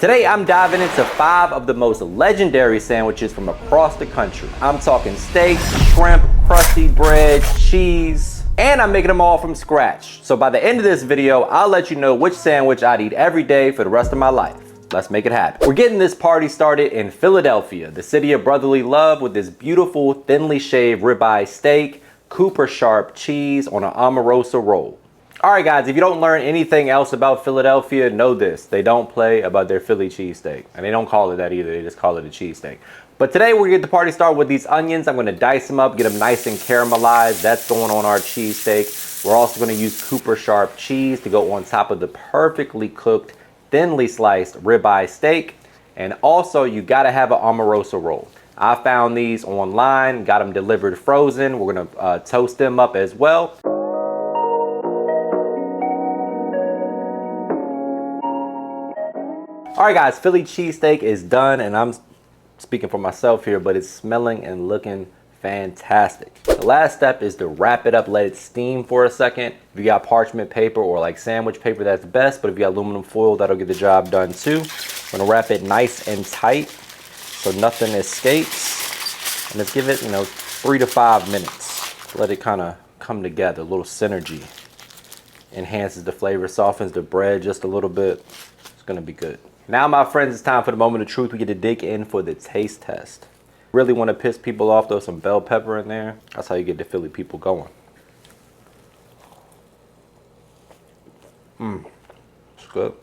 Today I'm diving into 5 of the most legendary sandwiches from across the country. I'm talking steak, shrimp, crusty bread, cheese, and I'm making them all from scratch. So by the end of this video, I'll let you know which sandwich I'd eat every day for the rest of my life. Let's make it happen. We're getting this party started in Philadelphia, the city of brotherly love, with this beautiful thinly shaved ribeye steak, Cooper sharp cheese on an Omarosa roll. All right, guys, if you don't learn anything else about Philadelphia, know this. They don't play about their Philly cheesesteak. And they don't call it that either. They just call it a cheesesteak. But today we're going to get the party started with these onions. I'm going to dice them up, get them nice and caramelized. That's going on our cheesesteak. We're also going to use Cooper sharp cheese to go on top of the perfectly cooked, thinly sliced ribeye steak. And also, you got to have an Omarosa roll. I found these online, got them delivered frozen. We're going to toast them up as well. All right, guys, Philly cheesesteak is done, and I'm speaking for myself here, but it's smelling and looking fantastic. The last step is to wrap it up, let it steam for a second. If you got parchment paper or like sandwich paper, that's best, but if you got aluminum foil, that'll get the job done too. I'm gonna wrap it nice and tight so nothing escapes, and let's give it, 3 to 5 minutes. Let it kind of come together, a little synergy. Enhances the flavor, softens the bread just a little bit. It's gonna be good. Now, my friends, it's time for the moment of truth. We get to dig in for the taste test. Really want to piss people off, throw some bell pepper in there. That's how you get the Philly people going. It's good.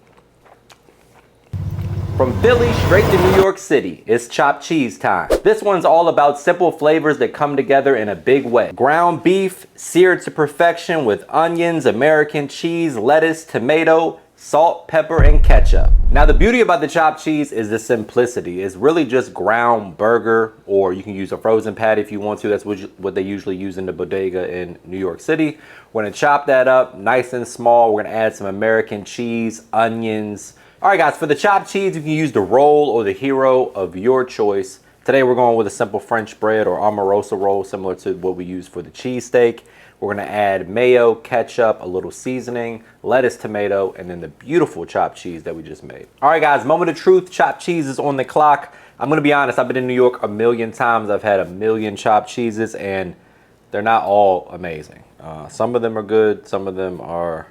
From Philly straight to New York City, it's chopped cheese time. This one's all about simple flavors that come together in a big way. Ground beef, seared to perfection with onions, American cheese, lettuce, tomato, salt, pepper, and ketchup. Now, the beauty about the chopped cheese is the simplicity. It's really just ground burger, or you can use a frozen patty if you want to. That's what they usually use in the bodega in New York City. We're gonna chop that up nice and small. We're gonna add some American cheese, onions. All right, guys, for the chopped cheese, you can use the roll or the hero of your choice. Today, we're going with a simple French bread or Omarosa roll, similar to what we use for the cheesesteak. We're gonna add mayo, ketchup, a little seasoning, lettuce, tomato, and then the beautiful chopped cheese that we just made. All right, guys, moment of truth. Chopped cheese is on the clock. I'm gonna be honest, I've been in New York a million times. I've had a million chopped cheeses, and they're not all amazing. Some of them are good. Some of them are,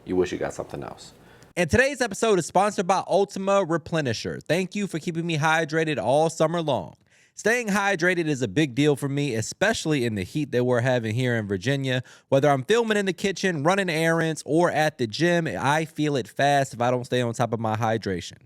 you wish you got something else. And today's episode is sponsored by Ultima Replenisher. Thank you for keeping me hydrated all summer long. Staying hydrated is a big deal for me, especially in the heat that we're having here in Virginia. Whether I'm filming in the kitchen, running errands, or at the gym, I feel it fast if I don't stay on top of my hydration.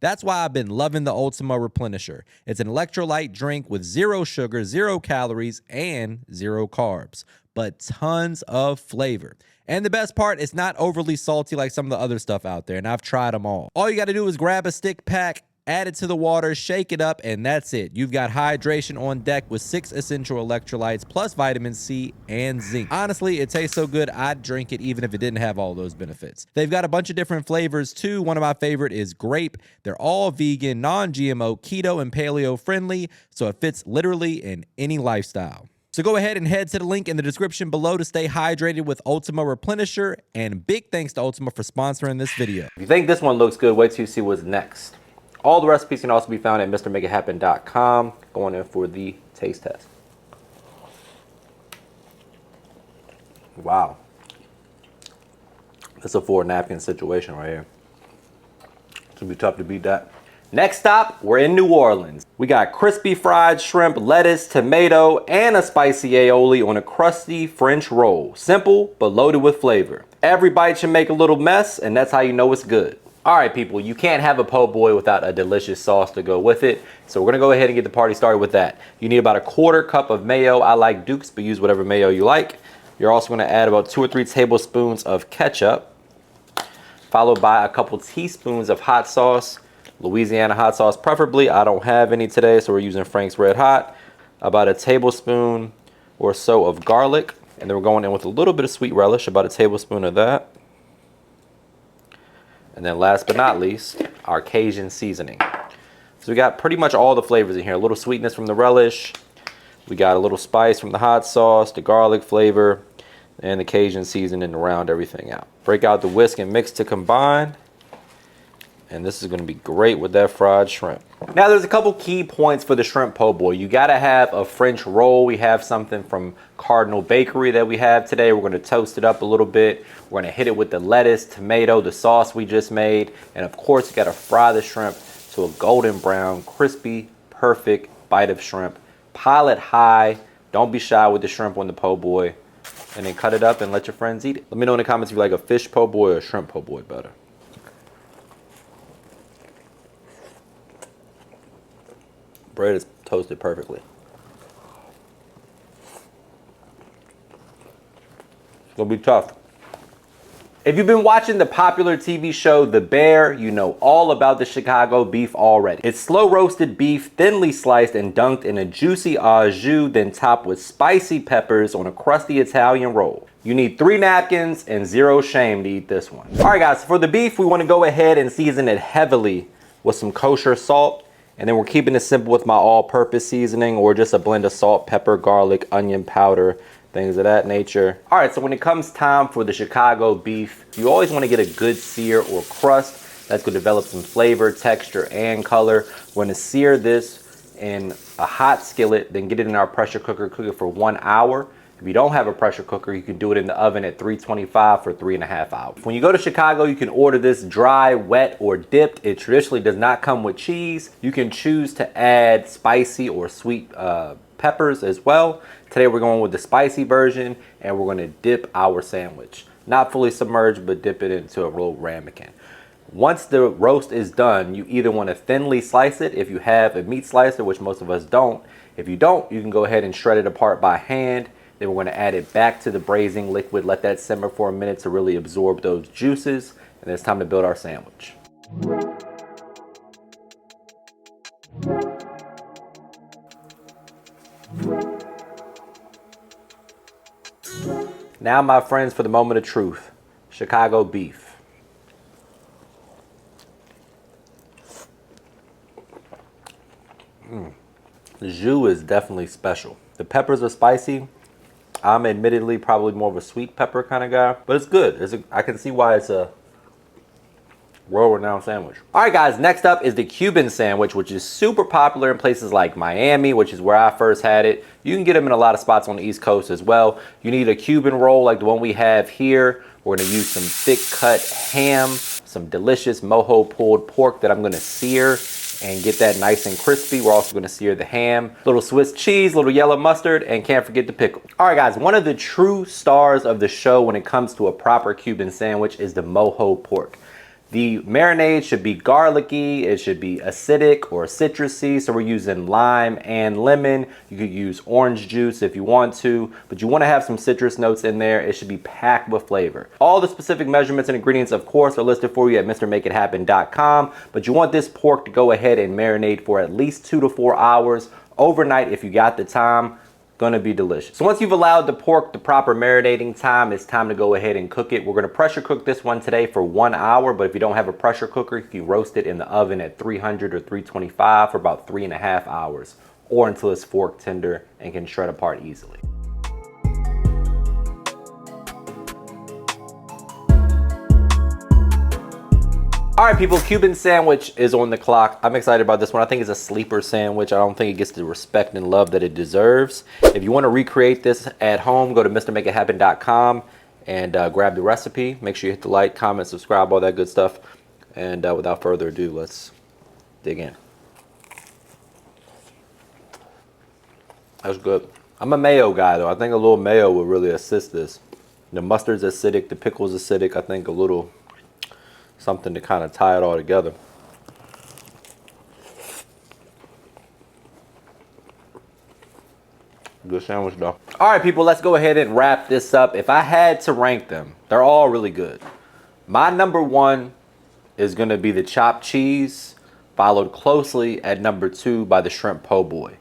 That's why I've been loving the Ultima Replenisher. It's an electrolyte drink with 0 sugar, 0 calories, and 0 carbs, but tons of flavor. And the best part, it's not overly salty like some of the other stuff out there, and I've tried them all. All you got to do is grab a stick pack, add it to the water, shake it up, and that's it. You've got hydration on deck with 6 essential electrolytes plus vitamin C and zinc. Honestly, it tastes so good, I'd drink it even if it didn't have all those benefits. They've got a bunch of different flavors too. One of my favorite is grape. They're all vegan, non-GMO, keto, and paleo friendly, so it fits literally in any lifestyle. So go ahead and head to the link in the description below to stay hydrated with Ultima Replenisher, and big thanks to Ultima for sponsoring this video. If you think this one looks good, wait till you see what's next. All the recipes can also be found at MrMakeItHappen.com. Going in for the taste test. Wow. That's a 4 napkin situation right here. It's gonna be tough to beat that. Next stop, we're in New Orleans. We got crispy fried shrimp, lettuce, tomato, and a spicy aioli on a crusty French roll. Simple, but loaded with flavor. Every bite should make a little mess, and that's how you know it's good. All right, people, you can't have a po' boy without a delicious sauce to go with it. So we're gonna go ahead and get the party started with that. You need about a 1/4 cup of mayo. I like Duke's, but use whatever mayo you like. You're also gonna add about 2 or 3 tablespoons of ketchup, followed by a couple teaspoons of hot sauce, Louisiana hot sauce preferably. I don't have any today, so we're using Frank's Red Hot. About a tablespoon or so of garlic, and then we're going in with a little bit of sweet relish, about a tablespoon of that. And then last but not least, our Cajun seasoning. So we got pretty much all the flavors in here. A little sweetness from the relish. We got a little spice from the hot sauce, the garlic flavor, and the Cajun seasoning to round everything out. Break out the whisk and mix to combine. And this is gonna be great with that fried shrimp. Now there's a couple key points for the shrimp po' boy. You gotta have a French roll. We have something from Cardinal Bakery that we have today. We're gonna toast it up a little bit. We're gonna hit it with the lettuce, tomato, the sauce we just made. And of course, you gotta fry the shrimp to a golden brown, crispy, perfect bite of shrimp. Pile it high. Don't be shy with the shrimp on the po' boy. And then cut it up and let your friends eat it. Let me know in the comments if you like a fish po' boy or a shrimp po' boy better. Bread is toasted perfectly. It's gonna be tough. If you've been watching the popular TV show The Bear, you know all about the Chicago beef already. It's slow roasted beef, thinly sliced and dunked in a juicy au jus, then topped with spicy peppers on a crusty Italian roll. You need 3 napkins and 0 shame to eat this one. All right guys, for the beef, we wanna go ahead and season it heavily with some kosher salt. And then we're keeping it simple with my all-purpose seasoning or just a blend of salt, pepper, garlic, onion powder, things of that nature. All right, so when it comes time for the Chicago beef, you always want to get a good sear or crust. That's going to develop some flavor, texture, and color. We're going to sear this in a hot skillet, then get it in our pressure cooker, cook it for 1 hour. If you don't have a pressure cooker, you can do it in the oven at 325 for 3.5 hours. When you go to Chicago, you can order this dry, wet, or dipped. It traditionally does not come with cheese. You can choose to add spicy or sweet peppers as well. Today we're going with the spicy version, and we're going to dip our sandwich. Not fully submerged, but dip it into a little ramekin. Once the roast is done, you either want to thinly slice it if you have a meat slicer, which most of us don't. If you don't, you can go ahead and shred it apart by hand. Then we're going to add it back to the braising liquid, let that simmer for a minute to really absorb those juices, and then it's time to build our sandwich. Now, my friends, for the moment of truth, Chicago beef. The jus is definitely special. The peppers are spicy. I'm admittedly probably more of a sweet pepper kind of guy, but it's good. I can see why it's a world-renowned sandwich. All right, guys, next up is the Cuban sandwich, which is super popular in places like Miami, which is where I first had it. You can get them in a lot of spots on the East Coast as well. You need a Cuban roll like the one we have here. We're gonna use some thick cut ham, some delicious mojo pulled pork that I'm gonna sear and get that nice and crispy. We're also gonna sear the ham, little Swiss cheese, little yellow mustard, and can't forget the pickle. All right, guys, one of the true stars of the show when it comes to a proper Cuban sandwich is the mojo pork. The marinade should be garlicky, it should be acidic or citrusy, so we're using lime and lemon. You could use orange juice if you want to, but you want to have some citrus notes in there. It should be packed with flavor. All the specific measurements and ingredients, of course, are listed for you at MrMakeItHappen.com, but you want this pork to go ahead and marinate for at least 2 to 4 hours overnight if you got the time. Gonna be delicious. So once you've allowed the pork the proper marinating time, it's time to go ahead and cook it. We're gonna pressure cook this one today for 1 hour, but if you don't have a pressure cooker, you can roast it in the oven at 300 or 325 for about 3.5 hours, or until it's fork tender and can shred apart easily. All right, people, Cuban sandwich is on the clock. I'm excited about this one. I think it's a sleeper sandwich. I don't think it gets the respect and love that it deserves. If you want to recreate this at home, go to MrMakeItHappen.com and grab the recipe. Make sure you hit the like, comment, subscribe, all that good stuff. And without further ado, let's dig in. That's good. I'm a mayo guy, though. I think a little mayo would really assist this. The mustard's acidic, the pickle's acidic. I think a little something to kind of tie it all together. Good sandwich though. All right, people, let's go ahead and wrap this up. If I had to rank them, they're all really good. My number 1 is going to be the chopped cheese, followed closely at number 2 by the shrimp po' boy.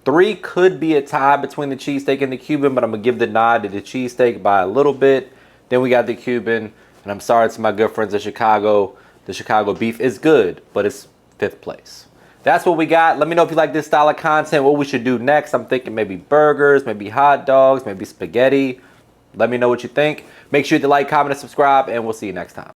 3 could be a tie between the cheesesteak and the Cuban, but I'm going to give the nod to the cheesesteak by a little bit. Then we got the Cuban. And I'm sorry to my good friends in Chicago. The Chicago beef is good, but it's 5th place. That's what we got. Let me know if you like this style of content, what we should do next. I'm thinking maybe burgers, maybe hot dogs, maybe spaghetti. Let me know what you think. Make sure you hit the like, comment, and subscribe, and we'll see you next time.